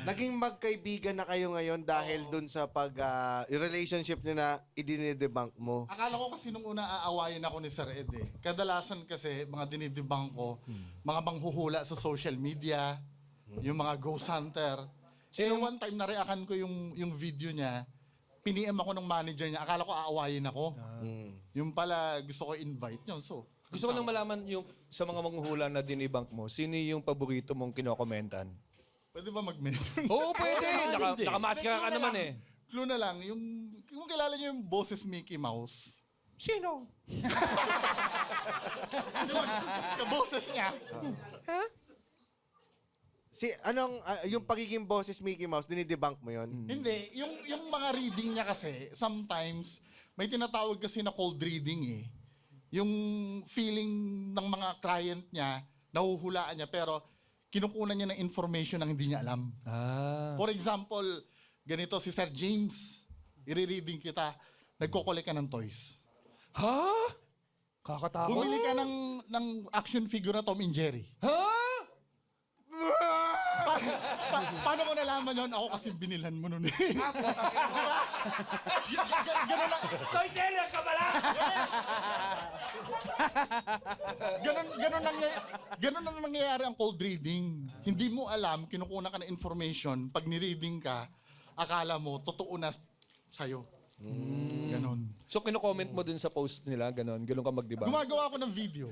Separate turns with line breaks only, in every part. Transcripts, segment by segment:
Naging magkaibigan na kayo ngayon dahil dun sa relationship niyo na idinidebunk mo.
Akala ko kasi nung una aawayin ako ni Sir Ed eh. Kadalasan kasi mga dinidebunk ko, mga manghuhula sa social media, yung mga ghost hunter. So one time na-react ko yung video niya, piniem ako ng manager niya, akala ko aawayin ako. Yung pala gusto ko invite yun. So,
Gusto ko lang malaman yung sa mga manghuhula na dinibunk mo, sino yung paborito mong kinokomentan?
pwede ba mag-mention?
Oo, pwede. Nakamaskara ka naman eh.
Clue na lang, yung kilala niyo yung boses Mickey Mouse.
Sino?
Yun, kaboses niya.
Ha?
Yung pagiging boses Mickey Mouse, dinidebunk mo yun?
Hindi, yung mga reading niya kasi, sometimes, may tinatawag kasi na cold reading eh. Yung feeling ng mga client niya, nahuhulaan niya, pero kinukunan niya ng information na hindi niya alam. For example, ganito si Sir James, i-reading kita, nagko-collect ka ng toys.
Ha? Kakatakot.
Bumili ka ng action figure na Tom and Jerry.
Ha?
Paano ko nalaman yun? Ako kasi binilhan mo nun eh. Ganun na.
Toy seller ka pala!
Ganun na nangyayari ang cold reading. Hindi mo alam, kinukuha ka ng information, pag ni-reading ka, akala mo, totoo na sa'yo. Ganon.
So, kino-comment mo dun sa post nila, ganon ka magdibang?
Gumagawa ako ng video.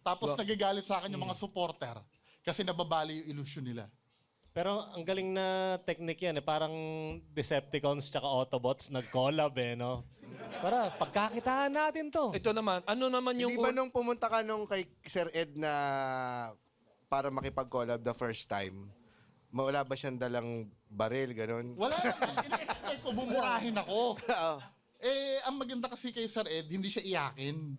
Tapos nagagalit sa akin yung mga supporter kasi nababali yung illusion nila.
Pero ang galing na technique yan eh. Parang Decepticons tsaka Autobots nag-collab eh, no? Para pagkakitaan natin to.
Ito naman, ano naman yung...
Hindi ba nung pumunta ka nung kay Sir Ed na para makipag-collab the first time, wala ba siyang dalang baril, gano'n?
Wala naman. Ina-expect ko, bumurahin ako.
Oo.
Ang maganda kasi kay Sir Ed, hindi siya iyakin.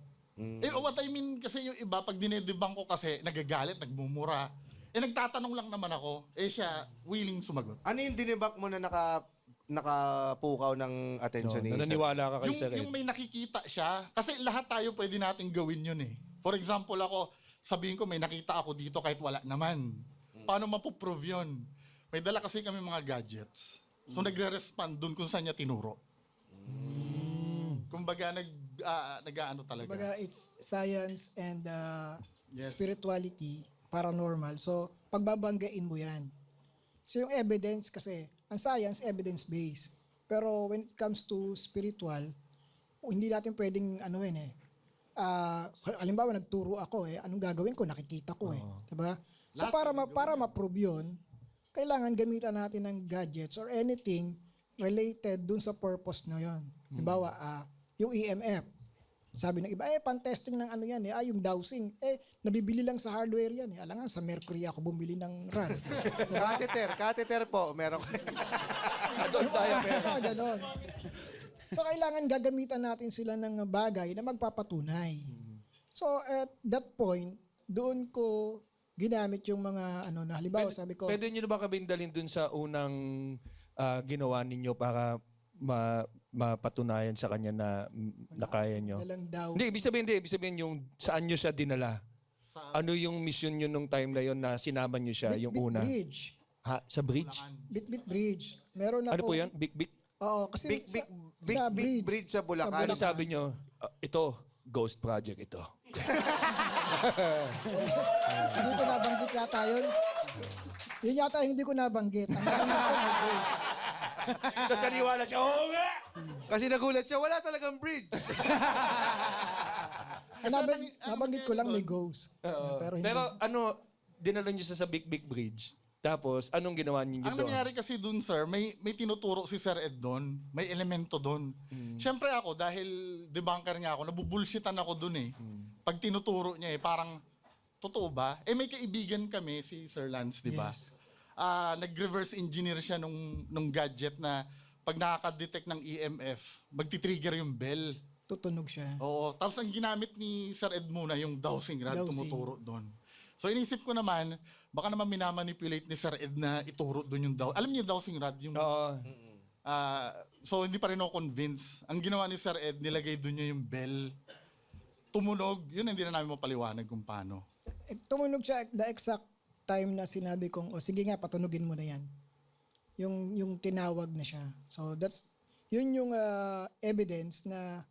What I mean kasi yung iba, pag dinedebunk ko kasi, nagagalit, nagmumura. Nagtatanong lang naman ako. Siya, willing sumagot.
Ano yung dinebunk mo na nakapukaw ng attention ni Sir?
Naniniwala ka kay Sir Ed?
Yung may nakikita siya, kasi lahat tayo pwede natin gawin yun eh. For example ako, sabihin ko may nakita ako dito kahit wala naman. Paano mapuprove yun? May dala kasi kami mga gadgets. So nagre-respond dun kung saan niya tinuro. Kumbaga nag-ano talaga.
Kumbaga, it's science and
Yes.
spirituality, paranormal. So, pagbabanggain mo yan. So, yung evidence kasi, ang science, evidence-based. Pero when it comes to spiritual, hindi natin pwedeng ano yun eh. Halimbawa, nagturo ako eh. Anong gagawin ko? Nakikita ko eh. Diba? So, para ma-prove yun, kailangan gamitan natin ng gadgets or anything related dun sa purpose na yun. Halimbawa, yung EMF. Sabi ng iba, pan-testing ng ano yan eh. Yung dowsing. Nabibili lang sa hardware yan eh. Alangan, sa Mercury ako bumili ng RAR.
Catheter po, meron kayo.
Adult diaper.
Ganon. So, kailangan gagamitan natin sila ng bagay na magpapatunay. So, at that point, doon ko ginamit yung mga ano na halimbawa sabi ko,
Pwede nyo na ba kami dalhin dun sa unang ginawa ninyo para mapatunayan sa kanya na kaya nyo?
Dalang daw.
Hindi, ibig sabihin yung saan nyo siya dinala. Ano yung mission nyo nung time na yon na sinama nyo siya, yung
Bit
una?
Bridge.
Ha? Sa bridge?
Bit Bridge. Meron ako.
Ano po yan? Big?
Oo, kasi sa
Big bridge sa Bulacan.
Ano sabi nyo? Ito, ghost project ito.
Hindi ko nabanggit yata yun. Yun yata hindi ko nabanggit. Ang nabanggit ko may ghost.
Tapos naniwala siya, oo nga!
Kasi nagulat siya, wala talagang bridge.
Nabanggit ko lang may ghost. Pero hindi.
Pero ano, dinala nyo siya sa Big Bridge. Tapos, anong ginawa niyo
Ang
doon?
nangyari kasi dun, sir, may tinuturo si Sir Ed doon. May elemento doon. Siyempre ako, dahil debunker nga ako, nabubulshitan ako doon eh. Pag tinuturo niya parang, totoo ba? May kaibigan kami, si Sir Lance, di ba?
Yes.
Nag-reverse engineer siya nung gadget na pag nakaka-detect ng EMF, magti-trigger yung bell.
Tutunog siya.
Oo. Tapos ang ginamit ni Sir Ed muna, yung dowsing rod,
Dowsing.
tumuturo doon. So inisip ko naman, baka naman minamanipulate ni Sir Ed na ituro doon yung Alam niyo yung dowsing rod? Yung,
Oo.
so hindi pa rin ako convinced. Ang ginawa ni Sir Ed, nilagay doon niya yung bell. Tumunog. Yun hindi na namin mapaliwanag kung paano.
Tumunog siya the exact time na sinabi kong, sige nga, patunugin mo na yan. yung tinawag na siya. So yun yung evidence na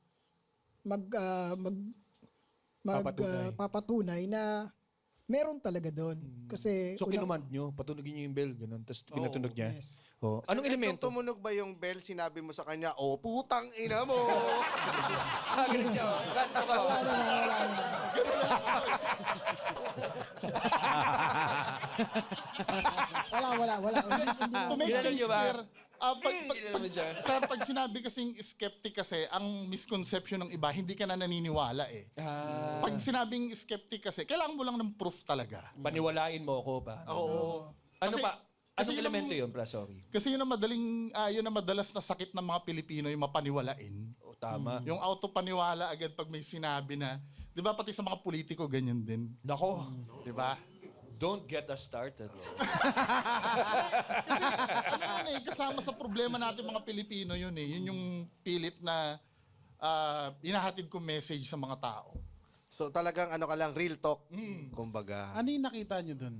Papatunay.
papatunay na meron talaga doon. Kasi
So kinuman nyo, patunogin nyo yung bell, ganun. Tapos pinatunog niya.
yes.
Oh. Anong
Nung
elemento?
tumunog ba yung bell, sinabi mo sa kanya, oh, putang ina mo!
Ganun siya. Oh. Ganun ka.
Wala naman. Wala.
To make
Ginano
things
niyo ba?
clear,
Hindi naman siya.
sir, pag sinabi kasing skeptic kasi, ang misconception ng iba, hindi ka na naniniwala eh. Pag sinabing skeptic kasi, kailangan mo lang ng proof talaga.
Paniwalain mo ako ba?
Oo.
Ano
Kasi-
pa?
kasi
Anong
yun
elemento
ang-
yun, pra? Sorry.
Kasi yun ang madalas na sakit ng mga Pilipino, yung mapaniwalain.
Oh, tama.
Yung auto-paniwala agad pag may sinabi na, di ba pati sa mga politiko ganyan din.
Nako,
Di ba?
don't get us started.
Ano yun eh, kasama sa problema natin mga Pilipino yun eh. Yun yung pilit na hinahatid ko message sa mga tao.
So talagang ano ka lang, real talk, kumbaga.
Ano yung nakita nyo dun?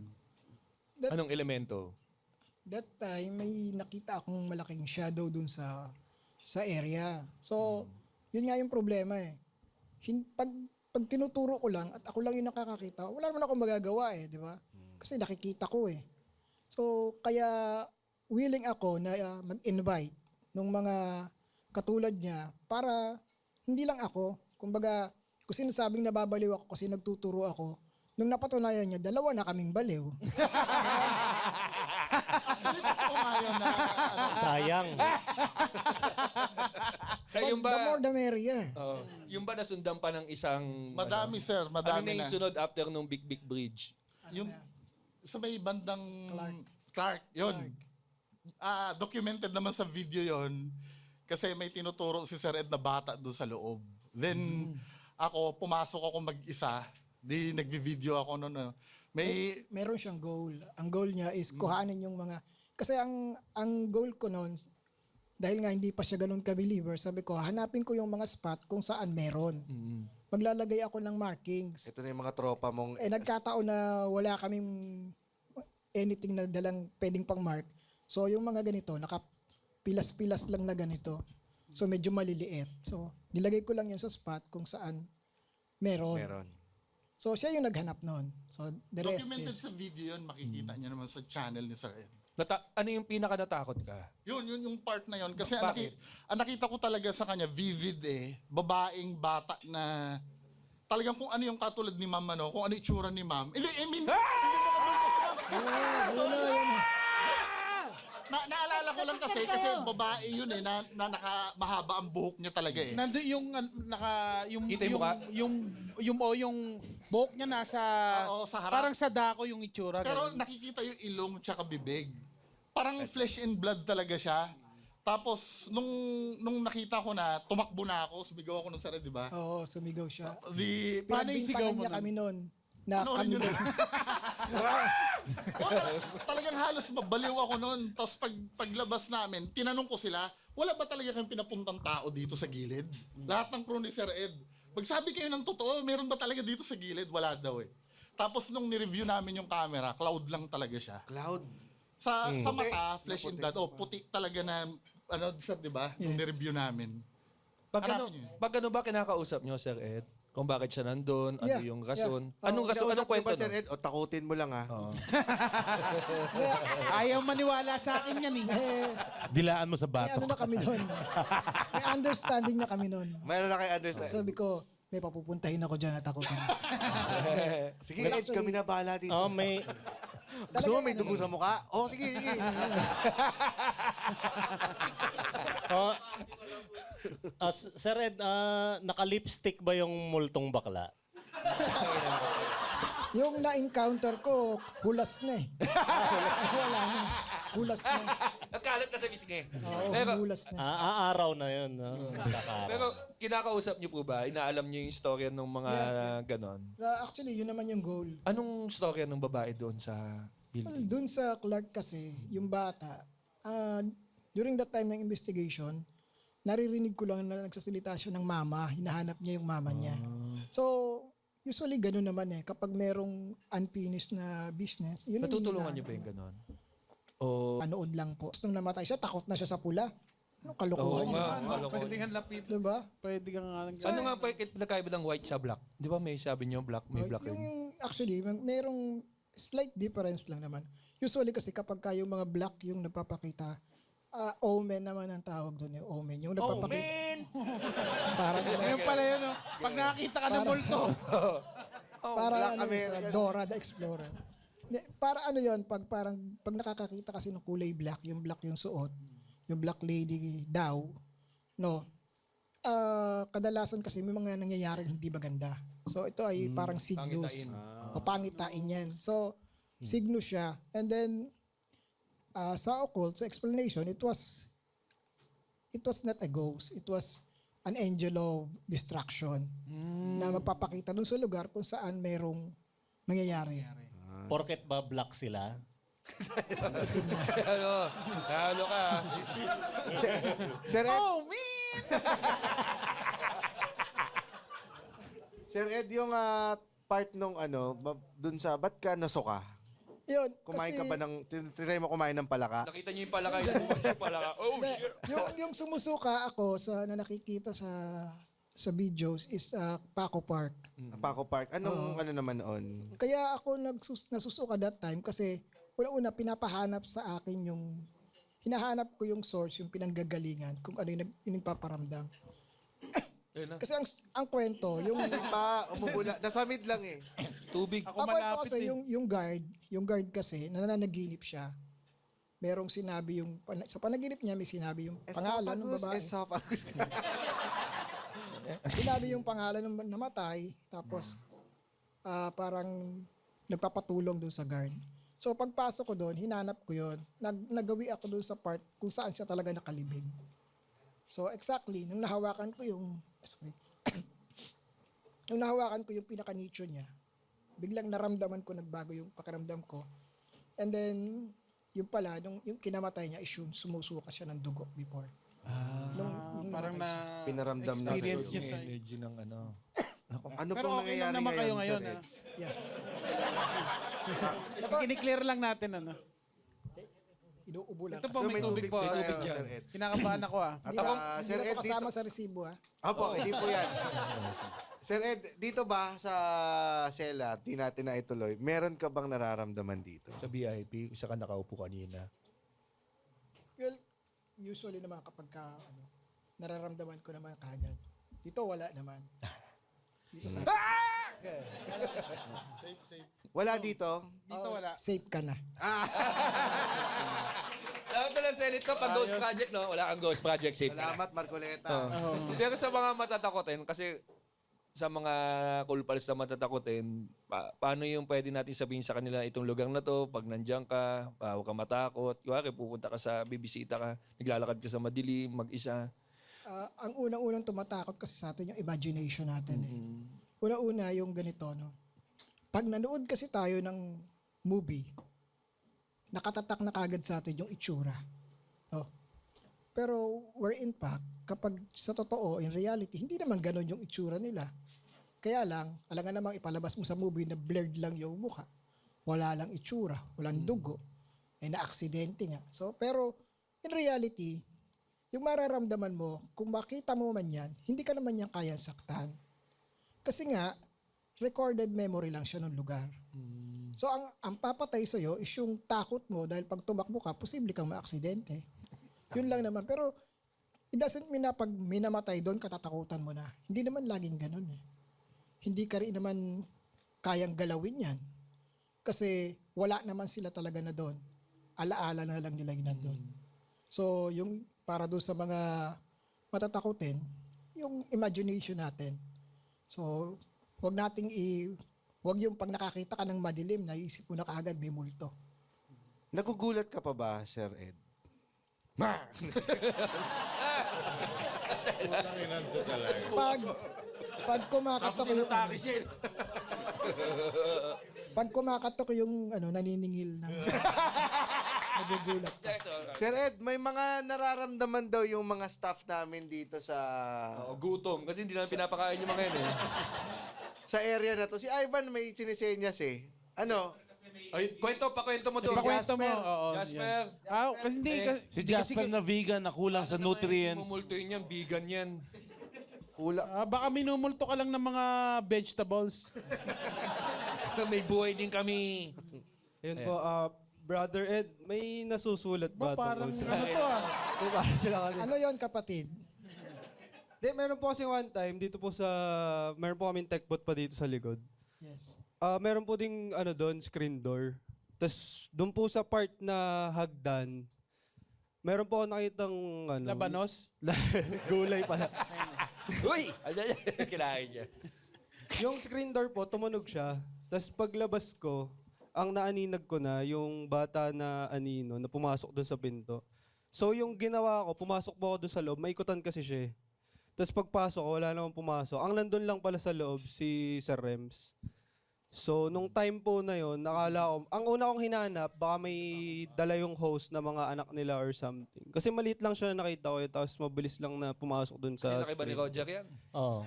Anong elemento?
That time, may nakita akong malaking shadow dun sa area. So, yun nga yung problema eh. Pag tinuturo ko lang at ako lang yung nakakakita, wala naman ako magagawa eh, di ba? Kasi nakikita ko eh. So, kaya willing ako na mag-invite ng mga katulad niya para hindi lang ako, kumbaga, kung sinasabing nababaliw ako kasi nagtuturo ako, nung napatunayan niya, dalawa na kaming baliw.
Ito ngayon na,
Sayang.
Yung
The more
ba,
the merrier.
yung ba nasundan pa ng isang...
madami sir,
Ano
madami
na
na.
yung sunod after nung Big Bridge?
Yung sa may bandang Clark, yun. Documented naman sa video yon kasi may tinuturo si Sir Ed na bata doon sa loob. Then ako, pumasok ako mag-isa. Di nagvi-video ako noon.
Meron siyang goal. Ang goal niya is kuhanin yung mga... Kasi ang goal ko noon, dahil nga hindi pa siya ganun ka-believer, sabi ko, hanapin ko yung mga spot kung saan meron. Maglalagay ako ng markings.
Ito na yung mga tropa mong...
Nagkataon na wala kaming anything na dalang pwedeng pang mark. So yung mga ganito, nakapilas-pilas lang na ganito. So medyo maliliit. So nilagay ko lang yun sa spot kung saan meron.
Meron.
So siya yung naghanap noon. So the rest
documented
is...
sa video yon, makikita niyo naman sa channel ni Sir Ed.
Ano yung pinaka-natakot ka?
Yun yung part na yun. Kasi
Bakit?
ang nakita ko talaga sa kanya, vivid eh. Babaeng bata na talagang kung ano yung katulad ni ma'am, ano, kung ano itsura ni ma'am. Hindi, I mean, naalala ko lang kasi babae yun eh, na mahaba ang buhok niya talaga eh.
Nandun yung
Kita yung mukha?
yung buhok niya nasa
Oo, sa harap.
parang sa dako yung itsura.
Pero
ganun.
nakikita yung ilong tsaka bibig. Parang flesh and blood talaga siya. Tapos, nung nakita ko na, tumakbo na ako, sumigaw ako nung sarili, di ba?
Oo, sumigaw siya.
Paano yung sigaw
Pinagbintangan
mo
niya
nun?
kami noon. Na
Ano
kami
yun?
doon.
Talagang halos mabaliw ako noon. Tapos paglabas namin, tinanong ko sila, wala ba talaga kayong pinapuntang tao dito sa gilid? Lahat ng crew ni Sir Ed. Magsabi kayo ng totoo, meron ba talaga dito sa gilid? Wala daw eh. Tapos nung nireview namin yung camera, cloud lang talaga siya.
Cloud.
Sa
Puti.
mata, flesh and
Puti.
blood. Oh, puti talaga na, ano, sir, di ba? Nung
Yes.
nireview namin. Hanapin niyo.
Pag ano ba kinakausap nyo, Sir Ed? Kung bakit siya nandun, ano
Yeah,
yung rason?
yeah.
Anong rason?
Kausap
Anong
mo
kwento
ba, Sir
nun?
Ed? O takutin mo lang ha.
Oo.
Ayaw maniwala sa akin yan eh.
Dilaan mo sa
May
bato.
ano na kami noon. May understanding na kami noon.
Mayroon na kayo understand.
Sabi ko, may papupuntahin ako dyan at ako.
Sige, Ed, kami na bahala dito.
Oh, may...
Gusto mo may dugo sa mukha? Oh, sige, sige.
Oh, Sir Ed, naka-lipstick ba yung multong bakla?
Yung na-encounter ko, hulas na eh. Wala na. Hulas na.
Nagkalat na sa bisngi.
Oo,
Pero,
hulas na.
Araw na yun. No? Kakaraw.
pero kinakausap niyo po ba? Inaalam niyo yung istorya ng mga ganon?
Actually, yun naman yung goal.
Anong istorya ng babae doon sa building?
Doon sa Clark kasi, yung bata, during that time ng investigation, naririnig ko lang na nagsasalita siya ng mama, hinahanap niya yung mama niya. So, usually ganun naman eh. Kapag merong unfinished na business, yun ang
Natutulungan
hinahanap
niyo ba yung
mo.
ganon? O
Anood lang po. Nung namatay siya, takot na siya sa pula. Ano
Oo
kalokohan
nga.
yun?
Kalokohan.
Pwede kang lapit.
Diba?
Pwede kang
Ano nga pa nagkaiba ng white sa black? Di ba may sabi niyo black, may black
yung,
rin?
yung, actually, merong slight difference lang naman. Usually kasi kapag yung mga black yung nagpapakita, omen naman ang tawag doon, yung omen. Yung
Oh,
nagpapakita.
man!
Parang,
Ngayon pala yun, no? Pag nakakita ka ng multo.
parang
Black
ano yun, sa
American.
Dora the Explorer. Para ano yun, pag nakakakita kasi ng kulay black yung suot, yung black lady daw, no, kadalasan kasi may mga nangyayaring hindi maganda. So ito ay parang signus. O pangitain yan. So, signo siya. And then, sa occult, sa explanation, it was not a ghost. It was an angel of destruction na magpapakita dun sa lugar kung saan merong nangyayari.
Porket ba black sila?
Ano ka?
Sir Ed,
Oh, man!
Sir Ed, yung part nung dun sa, ba't ka nasuka?
Yun,
Kumain
kasi,
ka ba tinry mo kumain ng palaka?
Nakita niyo yung palaka, yung palaka. Oh,
Hindi,
shit!
yung sumusuka ako na nakikita sa videos is Paco Park.
Paco Park. Anong ano naman noon?
Kaya ako nasusuka that time kasi una-una pinapahanap sa akin hinahanap ko yung source, yung pinanggagalingan, kung ano yung nagpaparamdam.
Ayun na.
Kasi ang kwento, yung
Umubula. Nasamid lang eh.
Tubig.
Ako
ang kwento
malapit
kasi
eh.
yung guard kasi nananaginip siya. Merong sinabi sa panaginip niya may sinabi yung pangalan ng babae.
Esophagus.
Sinabi yung pangalan ng namatay, tapos parang nagpapatulong doon sa guard. So pagpasok ko doon, hinanap ko yun. Nagawi ako doon sa part kung saan siya talaga nakalibing. So exactly, nung nahawakan ko nung nahawakan ko yung pinaka-nicho niya, biglang naramdaman ko, nagbago yung pakiramdam ko. And then, yung pala, yung kinamatay niya is yung sumusuka siya ng dugo before. Nung
Parang
namatay siya.
na
Pinaramdam na
experience
sa'yo.
niya sa
Energy ng ano.
Ano
Pero
pong
okay lang
nangyayari
naman kayo
ngayon,
ngayon.
Sir Ed?
Yeah.
Kini-clear lang natin, ano.
Inuubo lang.
Ito po,
So,
may tubig po.
tayo,
tubig dyan.
Sir Ed.
Kinakabahan ako, ah.
At
Hindi
Sir
na
Ed,
to kasama sa resibo, ha?
Opo, hindi po yan. Sir Ed, dito ba sa Sela, di natin na ituloy, meron ka bang nararamdaman dito?
Sa VIP, isa ka nakaupo kanina.
Well, usually naman kapag nararamdaman ko naman kagad. Dito wala naman. Dito sa
Wala dito?
Dito wala.
safe ka na.
Dapat pala sa ito, pag ghost project, no? Wala kang ghost project, safe ka na.
Salamat, Marcoleta.
Pero sa mga matatakotin, kasi sa mga cool pals na matatakotin, paano yung pwede natin sabihin sa kanila itong lugar na to, pag nandiyan ka, huwag ka matakot. Kuwari, pupunta ka sa, bibisita ka, naglalakad ka sa madilim, mag-isa.
Ang unang-unang tumatakot kasi sa atin yung imagination natin. Una-una yung ganito, no? Pag nanood kasi tayo ng movie, nakatatak na kagad sa atin yung itsura. No? Pero where in fact, kapag sa totoo, in reality, hindi naman ganun yung itsura nila. Kaya lang, alangan namang ipalabas mo sa movie na blurred lang yung mukha. Wala lang itsura, walang dugo. Na-aksidente nga. So, pero in reality, yung mararamdaman mo, kung makita mo man yan, hindi ka naman yan kaya saktan. Kasi nga, recorded memory lang siya ng lugar. So, ang papatay sa'yo is yung takot mo dahil pag tumakbo ka, posible kang maaksidente. Yun lang naman. Pero, it doesn't mean na pag minamatay doon, katatakutan mo na. Hindi naman laging ganun eh. Hindi ka rin naman kayang galawin yan. Kasi wala naman sila talaga na doon. Alaala na lang nila yun nandun. So, yung para doon sa mga matatakutin, yung imagination natin. So, wag yung pag nakakita ka ng madilim, naisip mo na kaagad may multo.
Nagugulat ka pa ba, Sir Ed?
Pag kumakatok yung pag kumakatok yung naniningil ng nagugulat ka.
Sir Ed, may mga nararamdaman daw yung mga staff namin dito sa
Gutom, kasi hindi namin pinapakain yung mga yun eh.
sa area na to. Si Ivan may sinisenyas eh. Ano?
Kasi may
Ay, pakwento mo doon.
Ipakwento mo. Oo,
Jasper.
yan. Ah, kasi hindi.
Si Jasper na vegan na kulang sa nutrients.
Mumultuin yan, vegan yan.
Baka minumulto ka lang ng mga vegetables.
May buhay din kami.
Yun po, Brother Ed, may nasusulat ba?
Parang
tungkol sa-
ano to ah.
Kung para sila kasi.
Ano yon kapatid?
Di, meron po kasi one time, dito po sa, meron po kaming tech booth pa dito sa likod.
Yes.
Meron po ding ano doon, screen door. Tapos doon po sa part na hagdan, meron po ako nakitang ano,
Labanos.
gulay pala.
Uy! Kailangan niya.
Yung screen door po, tumunog siya. Tapos paglabas ko, ang naaninag ko na yung bata na anino na pumasok doon sa pinto. So yung ginawa ko, pumasok po ako doon sa loob, maikutan kasi siya eh. Tapos pagpasok ko, wala namang pumasok. Ang nandun lang pala sa loob, si Sir Rems. So nung time po na yon, nakala ko, ang una kong hinanap, baka may dala yung host na mga anak nila or something. Kasi maliit lang siya na nakita ko eh, tapos mabilis lang na pumasok doon sa
Sinaki ba ni
screen.
Roger yan?
Oo.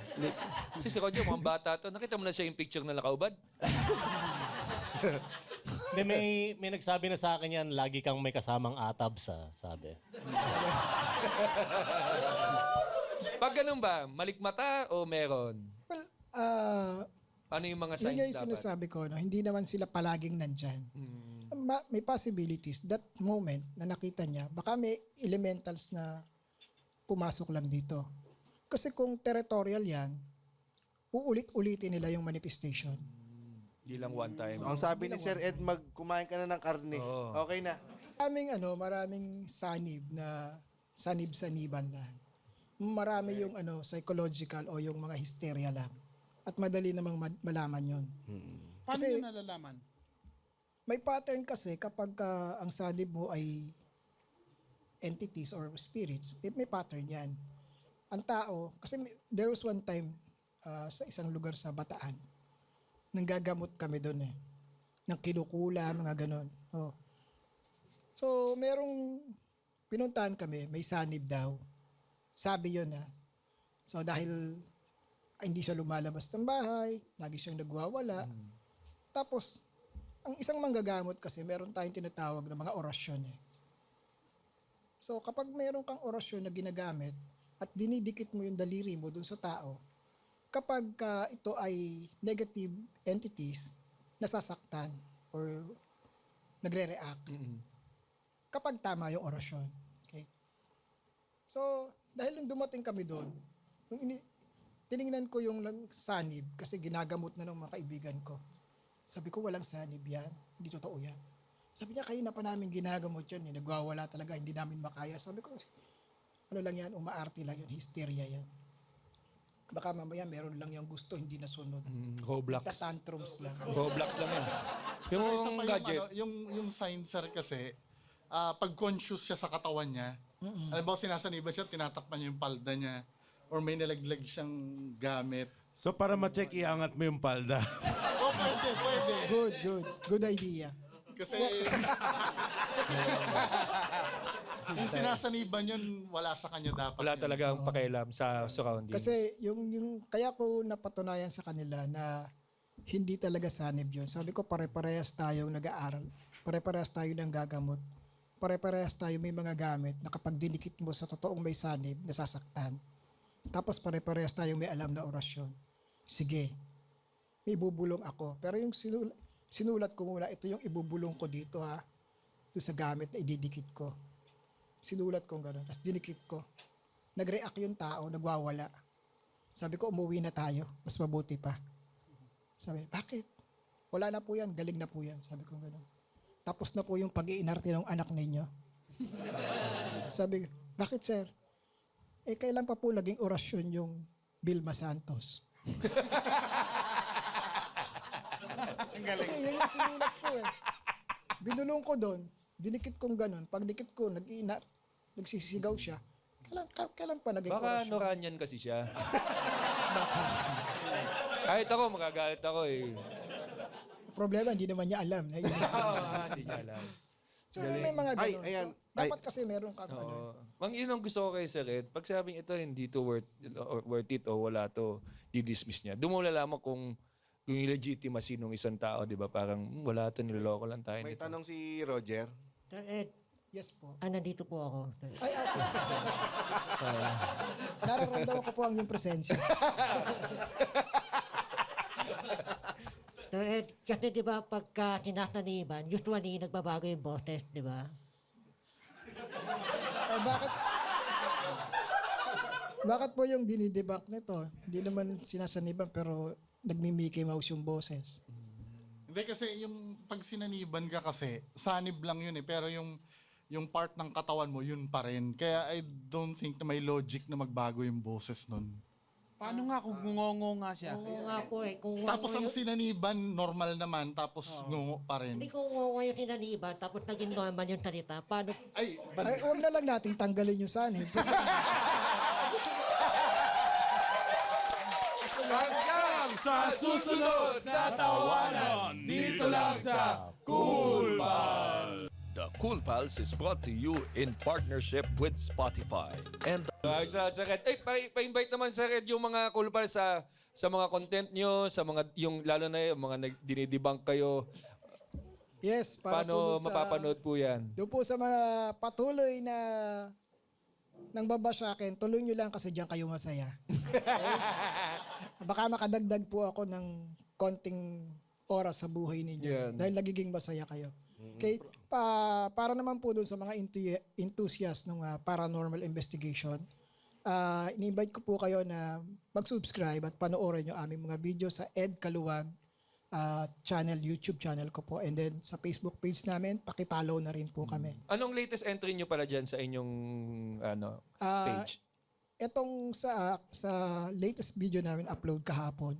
Kasi si Roger, mukhang bata to. Nakita mo na siya yung picture na nakaubad?
Hindi, may nagsabi na sa akin yan, lagi kang may kasamang atab sa sabi.
Pag ganun ba, malikmata o meron?
Well,
Paano yung mga
yun
signs
yung
dapat?
sinasabi ko, no? Hindi naman sila palaging nandyan. May possibilities, that moment na nakita niya, baka may elementals na pumasok lang dito. Kasi kung territorial yan, uulit-ulitin nila yung manifestation.
Hindi lang one time.
Ang sabi ni Sir Ed, kumain ka na ng karne.
Oo.
Okay na.
Maraming sanib-saniban lang. Marami yung psychological o yung mga hysteria lang. At madali namang malaman yun.
Paano
Kasi-
nyo nalalaman?
May pattern kasi kapag ang sanib mo ay entities or spirits, may pattern yan. Ang tao, kasi there was one time sa isang lugar sa Bataan, nanggagamot kami doon eh. Nang kinukula, mga ganon. Oh. So, merong pinuntahan kami, may sanib daw. Sabi yun So, dahil hindi siya lumalabas ng bahay, lagi siyang nagwawala. Tapos, ang isang manggagamot kasi, meron tayong tinatawag na mga orasyon eh. So, kapag meron kang orasyon na ginagamit at dinidikit mo yung daliri mo dun sa tao, kapag ito ay negative entities, nasasaktan or nagre-react. Kapag tama yung orasyon. Okay? So, dahil nung dumating kami doon, tiningnan ko yung sanib kasi ginagamot na ng mga kaibigan ko. Sabi ko, walang sanib yan. Hindi totoo yan. Sabi niya, kanina pa namin ginagamot yun. Nagwawala talaga, hindi namin makaya. Sabi ko, ano lang yan, umaarte lang yun, hysteria yan. Baka mamaya meron lang yung gusto, hindi nasunod.
Roblox.
Tantrums lang.
Roblox lang yan. Yung
Isa pa
gadget.
yung sign sir kasi, pag conscious siya sa katawan niya, alam ba, sinasaniban siya, tinatakpan niya yung palda niya, or may nalaglag siyang gamit.
So para ma-check, iangat mo yung palda.
Oh, pwede.
Good idea.
Kasi kung sinasaniban yun, wala sa kanya dapat.
Wala
yun.
talagang pakialam sa surroundings.
Kasi yung kaya ko napatunayan sa kanila na hindi talaga sanib yun. Sabi ko pare-parehas tayong nag-aaral. Pare-parehas tayo ng gagamot. Pare-parehas tayo may mga gamit na kapag dinikit mo sa totoong may sanib, nasasaktan. Tapos pare-parehas tayong may alam na orasyon. Sige, may ibubulong ako. Pero yung sinulat ko muna, ito yung ibubulong ko dito ha. Doon sa gamit na ididikit ko. Sinulat ko gano'n. Tapos dinikit ko. Nag-react yung tao, nagwawala. Sabi ko, umuwi na tayo. Mas mabuti pa. Sabi, bakit? Wala na po yan, galing na po yan. Sabi ko gano'n. Tapos na po yung pag-iinarte ng anak ninyo. Sabi, bakit sir? Kailan pa po naging orasyon yung Vilma Santos? Kasi yun yung sinulat ko eh. Binulong ko doon, dinikit kong ganun. Pag dikit ko, nagsisigaw siya. Kailan pa naging
Baka
orasyon?
Noranyan kasi siya. Kahit ako, magagalit ako eh.
Problema, hindi naman niya alam.
Hindi niya alam.
So, may mga
Ay,
ganun.
ayan.
So, dapat kasi meron kang ano.
Oo. Mang yun ang gusto ko kay Sir Ed. Pag sabing ito hindi to worth it o wala to, di-dismiss niya. Doon mo lalaman kung yung legitimacy ng isang tao, di ba? Parang wala to, niloloko lang tayo
May
nito.
tanong si Roger.
Sir Ed,
Yes po.
nandito po ako.
Ay, okay. Nararamdaman ko po ang iyong presensya.
Sir Ed, kasi di ba pagka tinataniman, usually nagbabago yung boses, di ba?
Ay, bakit po yung dinidebunk nito? Hindi naman sinasaniban pero nagmi-Mickey Mouse yung boses.
Hindi kasi yung pag sinaniban ka kasi, sanib lang yun eh. Pero yung part ng katawan mo, yun pa rin. Kaya I don't think na may logic na magbago yung boses nun.
Paano nga kung ngongo nga siya?
Oo nga po eh. Kung
Tapos ang
yung,
sinaniban, normal naman. Tapos ngungo pa rin.
hindi ko yung tinaniban, tapos naging normal yung salita. Paano?
Ay,
Ay, huwag na lang nating tanggalin yung sanib.
Hanggang sa susunod na tawanan dito lang sa Cool Pals.
The Cool Pals is brought to you in partnership with Spotify. And sa Red, pa-invite naman sa Red yung mga Cool Pals sa mga content nyo, sa mga yung lalo na yung mga dinidebunk kayo.
Yes, para po
Paano
dun sa,
mapapanood po 'yan?
doon po sa mga patuloy na nang baba sa akin, tuloy nyo lang kasi diyan kayo masaya. Okay? Baka makadagdag po ako ng konting oras sa buhay ninyo
Yan.
dahil nagiging masaya kayo. Okay? Para naman po doon sa mga enthusiast ng paranormal investigation, ini-invite ko po kayo na mag-subscribe at panoorin yung aming mga video sa Ed Kaluwag channel, YouTube channel ko po. And then sa Facebook page namin, paki-follow na rin po kami.
Anong latest entry nyo pala dyan sa inyong page?
Etong sa latest video namin upload kahapon,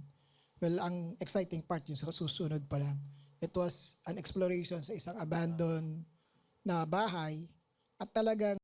well, ang exciting part yung sa susunod pa lang. It was an exploration sa isang abandoned na bahay at talagang